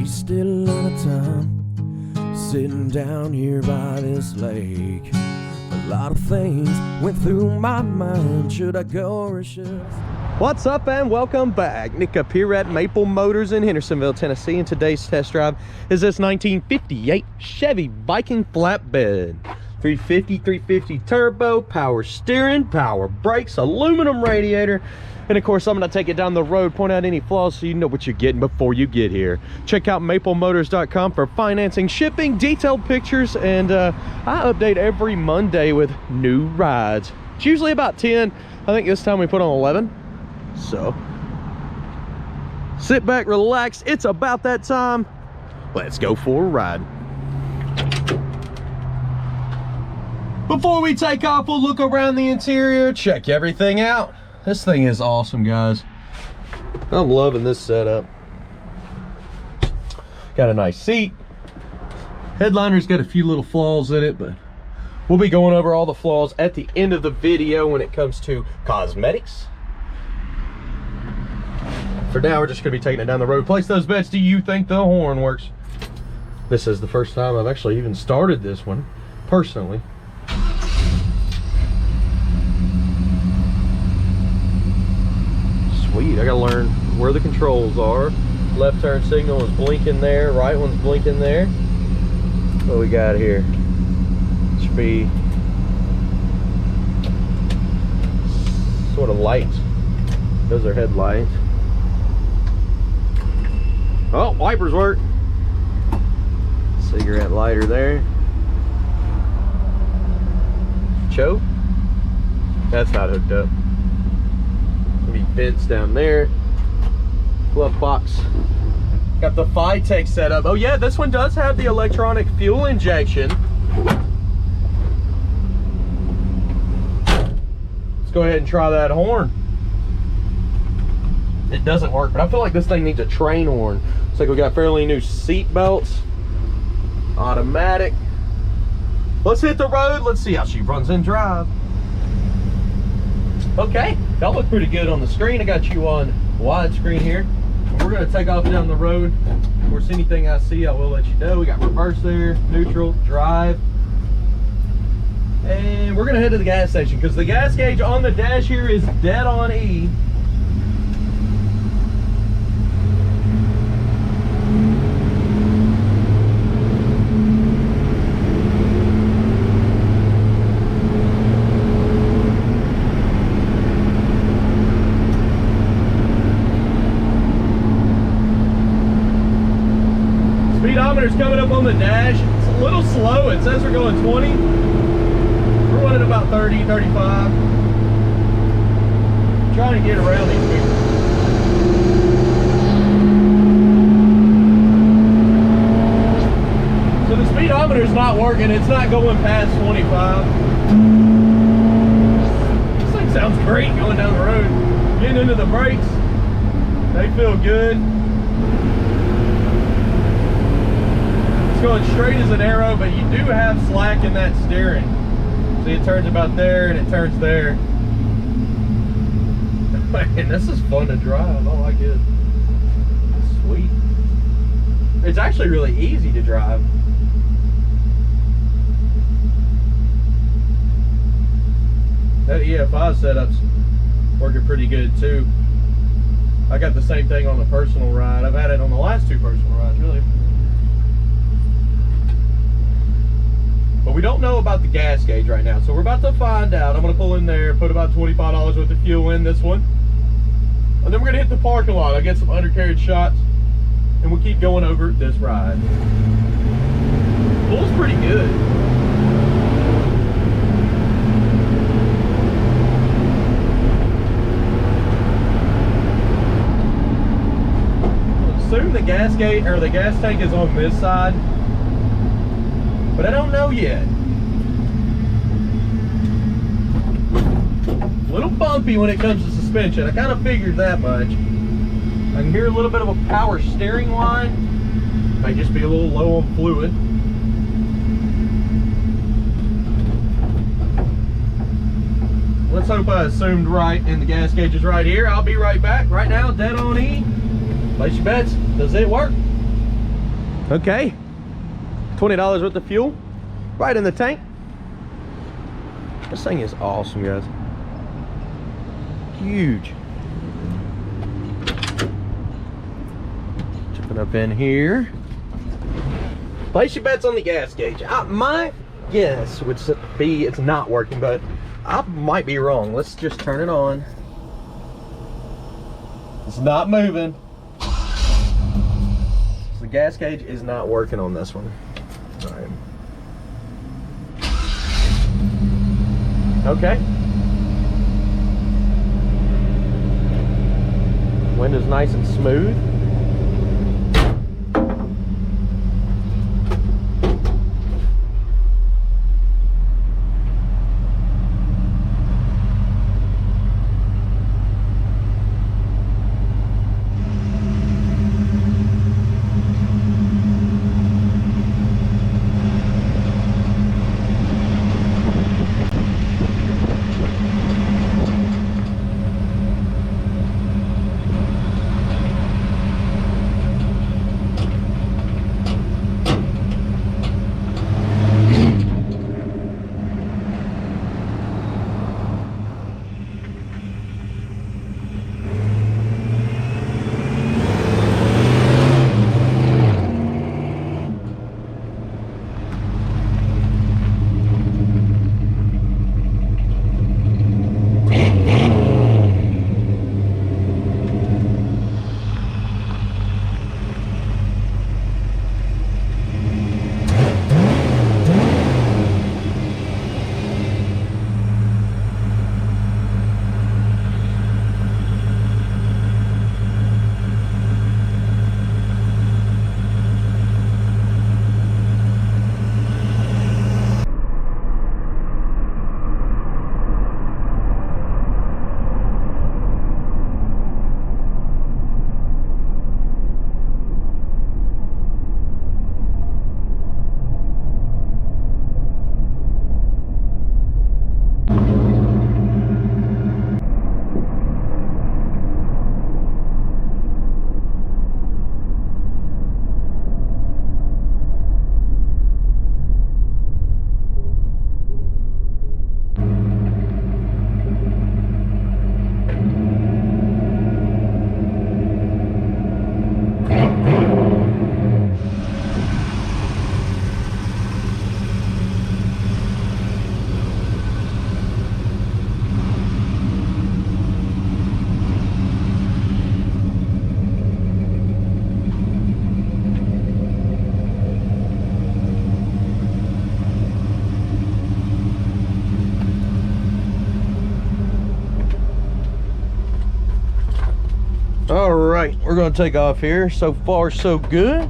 Wasted a lot of time sitting down here by this lake. A lot of things went through my mind. Should I go or should I? What's up and welcome back. Nick up here at Maple Motors in Hendersonville, Tennessee, and today's test drive is this 1958 Chevy Viking flatbed. 350 turbo, power steering, power brakes, aluminum radiator, and of course I'm going to take it down the road, point out any flaws so you know what you're getting before you get here. Check out maplemotors.com for financing, shipping, detailed pictures, and I update every Monday with new rides. It's usually about 10. I think this time we put on 11. So sit back, relax, it's about that time. Let's go for a ride. Before we take off, we'll look around the interior, check everything out. This thing is awesome, guys. I'm loving this setup. Got a nice seat. Headliner's got a few little flaws in it, but we'll be going over all the flaws at the end of the video when it comes to cosmetics. For now, we're just gonna be taking it down the road. Place those bets. Do you think the horn works? This is the first time I've actually even started this one, personally. Sweet, I gotta learn where the controls are. Left turn signal is blinking there, right one's blinking there. What we got here? Should be sort of lights. Those are headlights. Oh, wipers work. Cigarette lighter there. Choke. That's not hooked up. Be vents down there. Glove box. Got the FiTech setup. Oh yeah, this one does have the electronic fuel injection. Let's go ahead and try that horn. It doesn't work, but I feel like this thing needs a train horn. Looks like we got fairly new seat belts. Automatic. Let's hit the road. Let's see how she runs and drive. Okay, that looked pretty good on the screen. I got you on widescreen here. We're gonna take off down the road. Of course, anything I see, I will let you know. We got reverse there, neutral, drive. And we're gonna head to the gas station because the gas gauge on the dash here is dead on E. Speedometer's coming up on the dash. It's a little slow. It says we're going 20. We're running about 30, 35. Trying to get around these people. So the speedometer's not working. It's not going past 25. This thing sounds great going down the road. Getting into the brakes. They feel good. Going straight as an arrow, but you do have slack in that steering. See, it turns about there and it turns there. Man, this is fun to drive. I like it. Sweet. It's actually really easy to drive. That EFI setup's working pretty good too. I got the same thing on the personal ride. I've had it on the last two personal rides, really. But we don't know about the gas gauge right now, so we're about to find out. I'm going to pull in there, put about $25 worth of fuel in this one. And then we're going to hit the parking lot. I'll get some undercarriage shots, and we'll keep going over this ride. Pulls pretty good. I'll assume the gas gauge, or the gas tank is on this side. But I don't know yet. A little bumpy when it comes to suspension. I kind of figured that much. I can hear a little bit of a power steering line. Might just be a little low on fluid. Let's hope I assumed right and the gas gauge is right here. I'll be right back. Right now, dead on E. Place your bets. Does it work? Okay, $20 worth of fuel right in the tank. This thing is awesome, guys. Huge. Jumping up in here. Place your bets on the gas gauge. My guess would be it's not working, but I might be wrong. Let's just turn it on. It's not moving. So the gas gauge is not working on this one. All right. Okay. Wind is nice and smooth. All right, we're gonna take off here. So far, so good.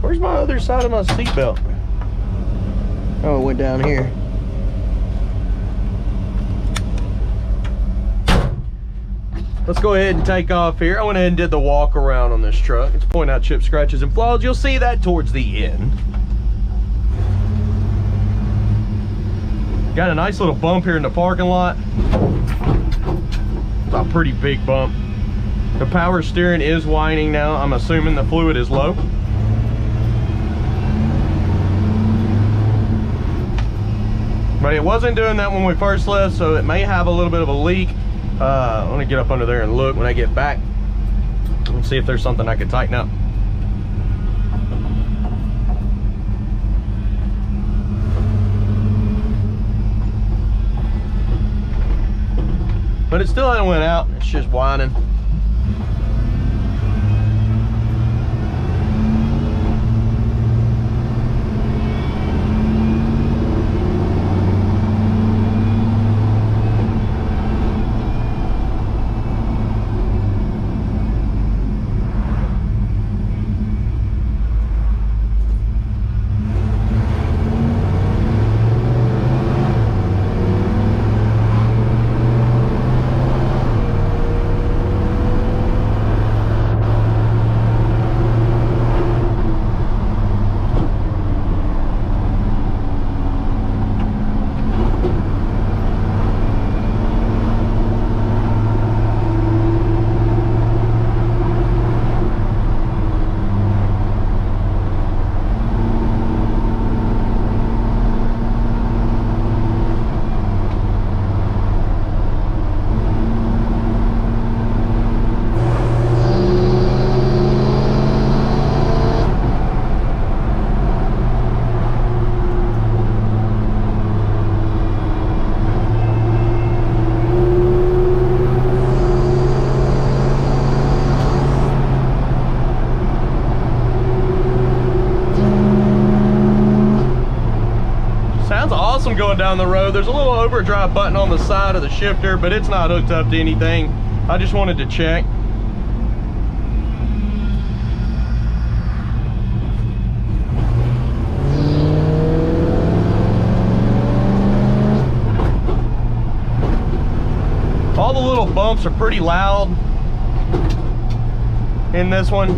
Where's my other side of my seatbelt? Oh, it went down here. Let's go ahead and take off here. I went ahead and did the walk around on this truck. It's point out chip scratches and flaws. You'll see that towards the end. Got a nice little bump here in the parking lot. It's a pretty big bump. The power steering is whining now. I'm assuming the fluid is low. But it wasn't doing that when we first left, so it may have a little bit of a leak. I'm gonna get up under there and look when I get back and see if there's something I can tighten up. But it still hasn't went out. It's just whining. down the road. There's a little overdrive button on the side of the shifter, but it's not hooked up to anything. I just wanted to check. All the little bumps are pretty loud in this one.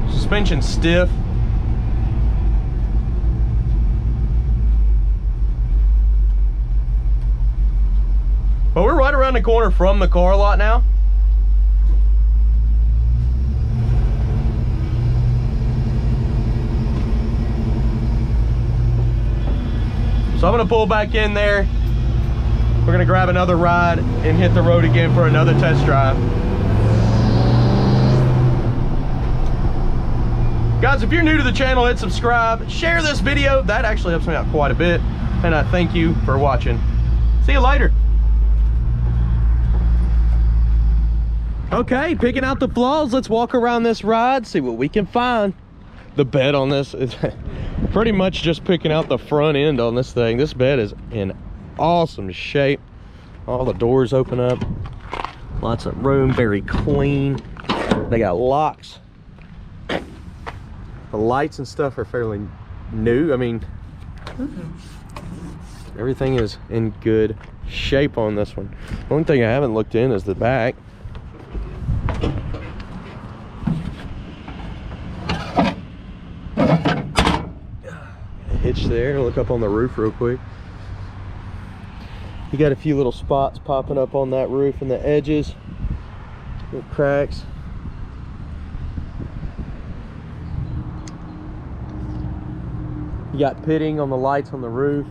Suspension stiff. But we're right around the corner from the car lot now. So I'm gonna pull back in there. We're gonna grab another ride and hit the road again for another test drive. Guys, if you're new to the channel, hit subscribe, share this video. That actually helps me out quite a bit. And I thank you for watching. See you later. Okay, picking out the flaws. Let's walk around this ride, see what we can find. The bed on this is pretty much just picking out the front end on this thing. This bed is in awesome shape. All the doors open up. Lots of room, very clean. They got locks. The lights and stuff are fairly new. I mean, everything is in good shape on this one. The only thing I haven't looked in is the back. Hitch there. Look up on the roof real quick. You got a few little spots popping up on that roof and the edges, little cracks. You got pitting on the lights on the roof.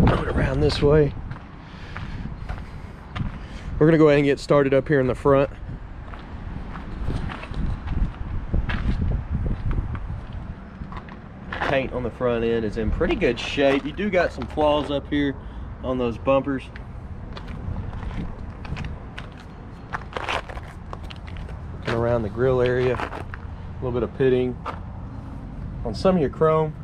Going around this way. We're gonna go ahead and get started up here in the front. Paint on the front end is in pretty good shape. You do got some flaws up here on those bumpers. Looking around the grill area, a little bit of pitting on some of your chrome.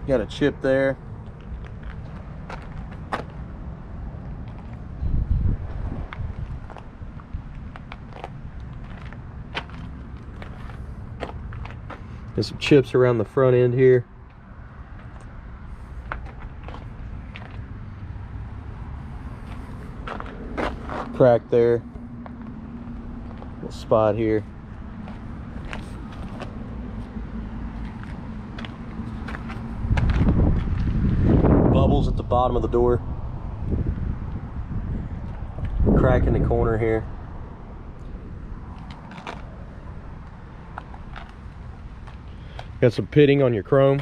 Got a chip there. There's some chips around the front end here. Crack there. Little spot here. Bubbles at the bottom of the door. Crack in the corner here. Got some pitting on your chrome.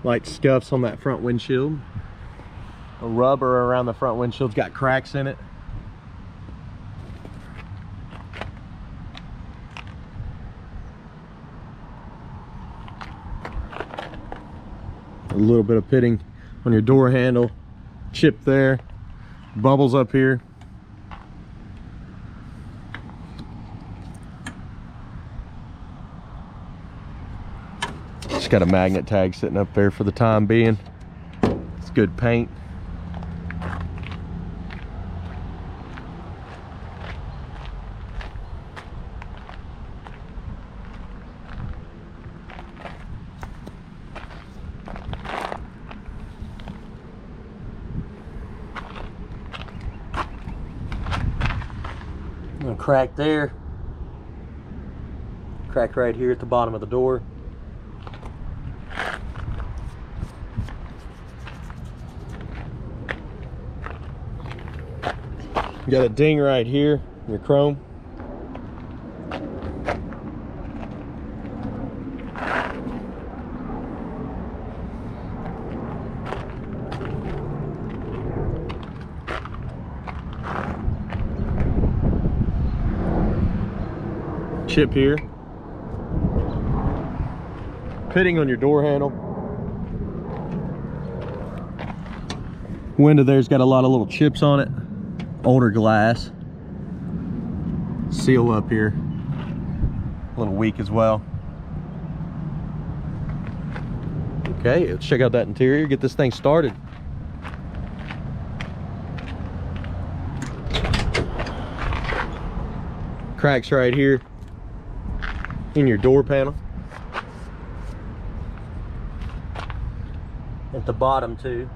Light scuffs on that front windshield. The rubber around the front windshield's got cracks in it. A little bit of pitting on your door handle, chip there, bubbles up here. Just got a magnet tag sitting up there for the time being. It's good paint. Crack there, crack right here at the bottom of the door. You got a ding right here in your chrome. chip here. Pitting on your door handle. Window there's got a lot of little chips on it. Older glass. Seal up here. A little weak as well. Okay, let's check out that interior, get this thing started. Cracks right here in your door panel. At the bottom too.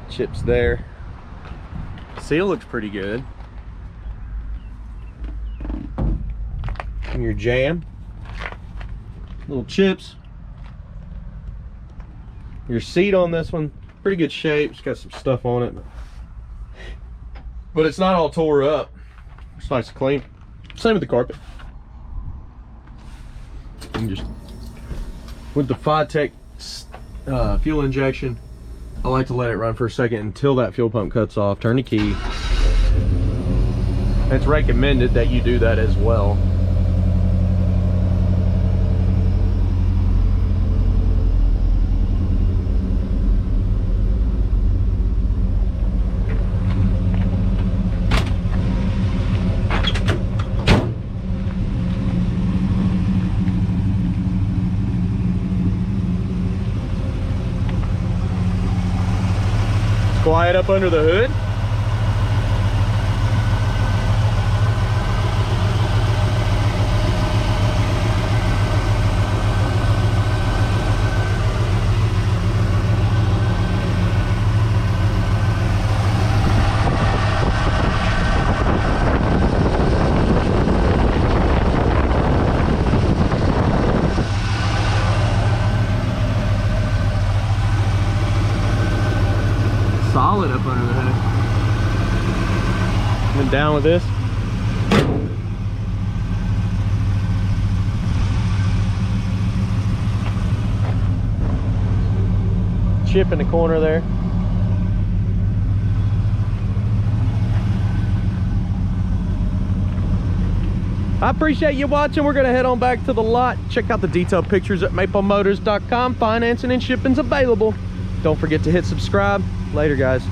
Chips there. Seal looks pretty good. And your jam. Little chips. Your seat on this one, pretty good shape. It's got some stuff on it. But it's not all tore up. It's nice and clean. Same with the carpet. And just with the FiTech fuel injection, I like to let it run for a second until that fuel pump cuts off. Turn the key. It's recommended that you do that as well. Quiet up under the hood. Solid up under the hood. And down with this. Chip in the corner there. I appreciate you watching. We're gonna head on back to the lot. Check out the detailed pictures at maplemotors.com. Financing and shipping's available. Don't forget to hit subscribe. Later, guys.